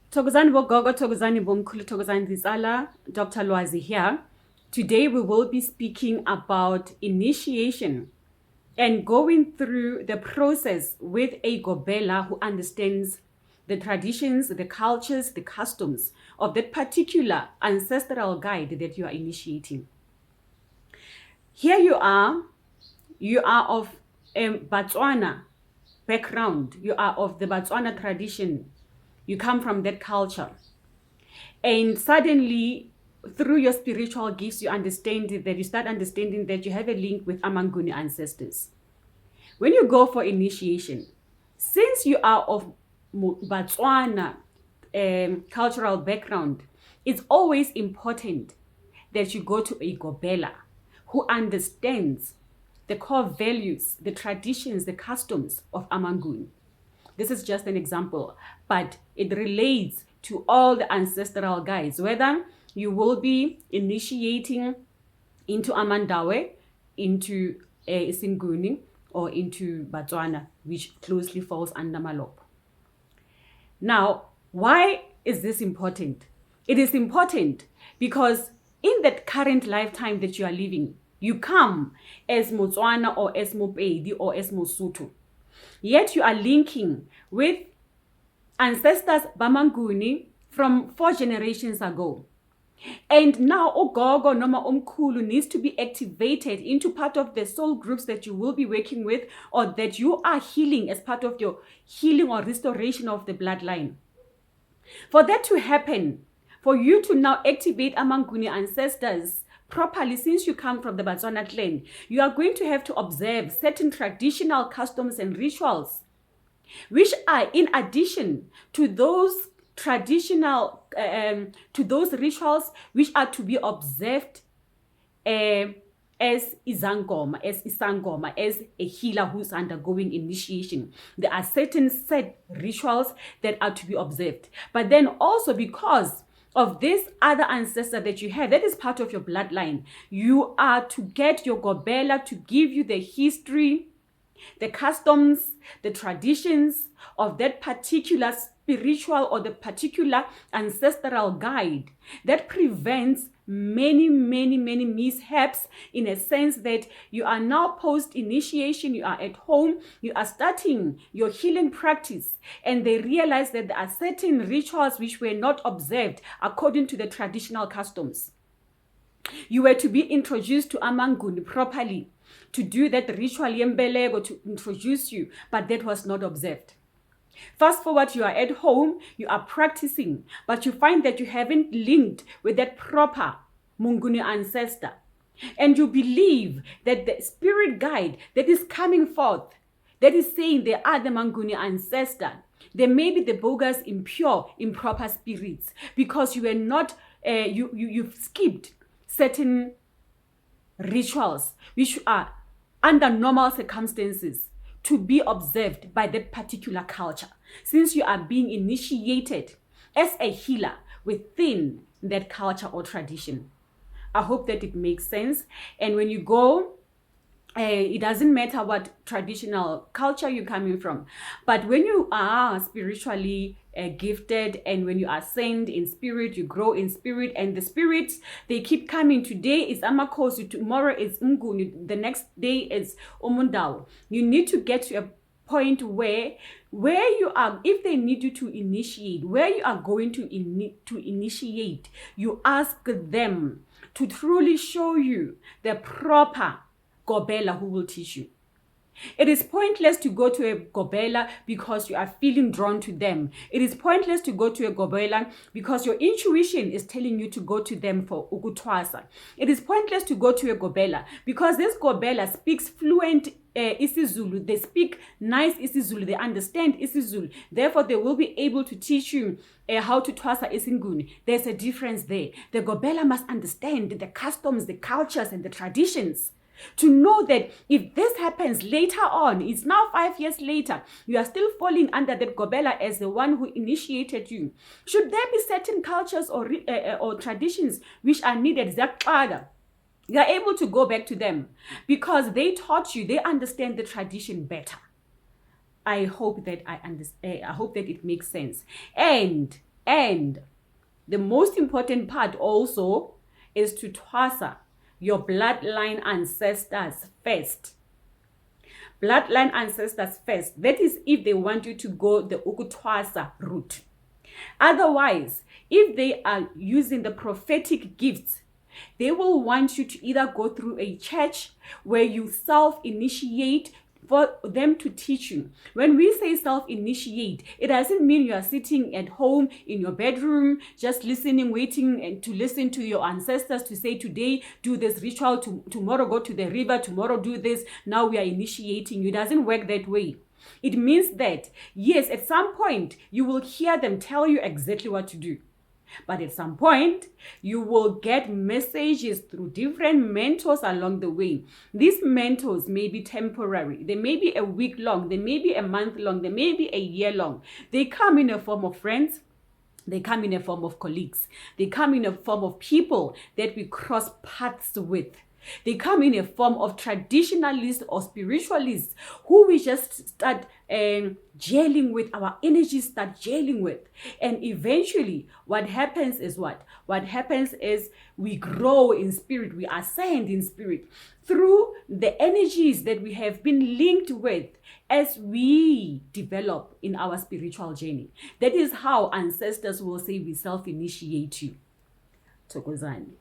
Thokozani bogogo, Thokozani bomkhulu, Thokozani Zisala, Dr. Lwazi here. Today we will be speaking about initiation and going through the process with a Gobela who understands the traditions, the cultures, the customs of that particular ancestral guide that you are initiating. Here you are of a Botswana background, you are of the Botswana tradition, you come from that culture. And suddenly, through your spiritual gifts, you start understanding that you have a link with Amanguni ancestors. When you go for initiation, since you are of Botswana cultural background, it's always important that you go to a Gobela who understands the core values, the traditions, the customs of Amanguni. This is just an example, but it relates to all the ancestral guides, whether you will be initiating into Amandawe, into Isinguni, or into Botswana, which closely falls under Malop. Now, why is this important? It is important because in that current lifetime that you are living, you come as Motswana or as Mopedi or as Mosotho. Yet you are linking with ancestors Bamanguni from 4 generations ago. And now Ogogo Noma Omkulu needs to be activated into part of the soul groups that you will be working with or that you are healing as part of your healing or restoration of the bloodline. For that to happen, for you to now activate Amanguni ancestors properly, since you come from the Botswana clan, you are going to have to observe certain traditional customs and rituals, which are in addition to those traditional, to those rituals which are to be observed as Isangoma, as a healer who's undergoing initiation. There are certain set rituals that are to be observed. But then also because of this other ancestor that you have, that is part of your bloodline, you are to get your Gobela to give you the history, the customs, the traditions of that particular spiritual or the particular ancestral guide that prevents many mishaps, in a sense that you are now post-initiation, you are at home, you are starting your healing practice, and they realize that there are certain rituals which were not observed according to the traditional customs. You were to be introduced to Amanguni properly, to do that ritual yembelego, to introduce you, but that was not observed. Fast forward, you are at home, you are practicing, but you find that you haven't linked with that proper Munguni ancestor. And you believe that the spirit guide that is coming forth, that is saying they are the Manguni ancestor, they may be the bogus, impure, improper spirits, because you were not, you've skipped certain rituals which are under normal circumstances to be observed by that particular culture, since you are being initiated as a healer within that culture or tradition. I hope that it makes sense. And when you go, it doesn't matter what traditional culture you're coming from, but when you are spiritually gifted, and when you are sent in spirit, you grow in spirit, and the spirits, they keep coming. Today is Amakosi, tomorrow is Nguni, the next day is Omundao. You need to get to a point where you are, if they need you to initiate, where you are going to initiate, you ask them to truly show you the proper Gobela who will teach you. It is pointless to go to a Gobela because you are feeling drawn to them. It is pointless to go to a Gobela because your intuition is telling you to go to them for Ukutwasa. It is pointless to go to a Gobela because this Gobela speaks fluent isiZulu. They speak nice isiZulu. They understand isiZulu. Therefore, they will be able to teach you how to twasa isinguni. There's a difference there. The Gobela must understand the customs, the cultures, and the traditions, to know that if this happens later on, it's now 5 years later, you are still falling under that Gobela as the one who initiated you. Should there be certain cultures or traditions which are needed, you are able to go back to them because they taught you, they understand the tradition better. I hope that I hope that it makes sense. And And the most important part also is to twasa your bloodline ancestors first. Bloodline ancestors first. That is if they want you to go the ukutwasa route. Otherwise, if they are using the prophetic gifts, they will want you to either go through a church where you self-initiate for them to teach you. When we say self-initiate, it doesn't mean you are sitting at home in your bedroom, just listening, waiting and to listen to your ancestors to say, today do this ritual, tomorrow go to the river, tomorrow do this, now we are initiating you. It doesn't work that way. It means that, yes, at some point, you will hear them tell you exactly what to do. But at some point, you will get messages through different mentors along the way. These mentors may be temporary. They may be a week long. They may be a month long. They may be a year long. They come in a form of friends. They come in a form of colleagues. They come in a form of people that we cross paths with. They come in a form of traditionalists or spiritualists who we just start gelling with, our energies start gelling with. And eventually what happens is what? What happens is we grow in spirit, we ascend in spirit through the energies that we have been linked with as we develop in our spiritual journey. That is how ancestors will say we self-initiate you. Thokozani.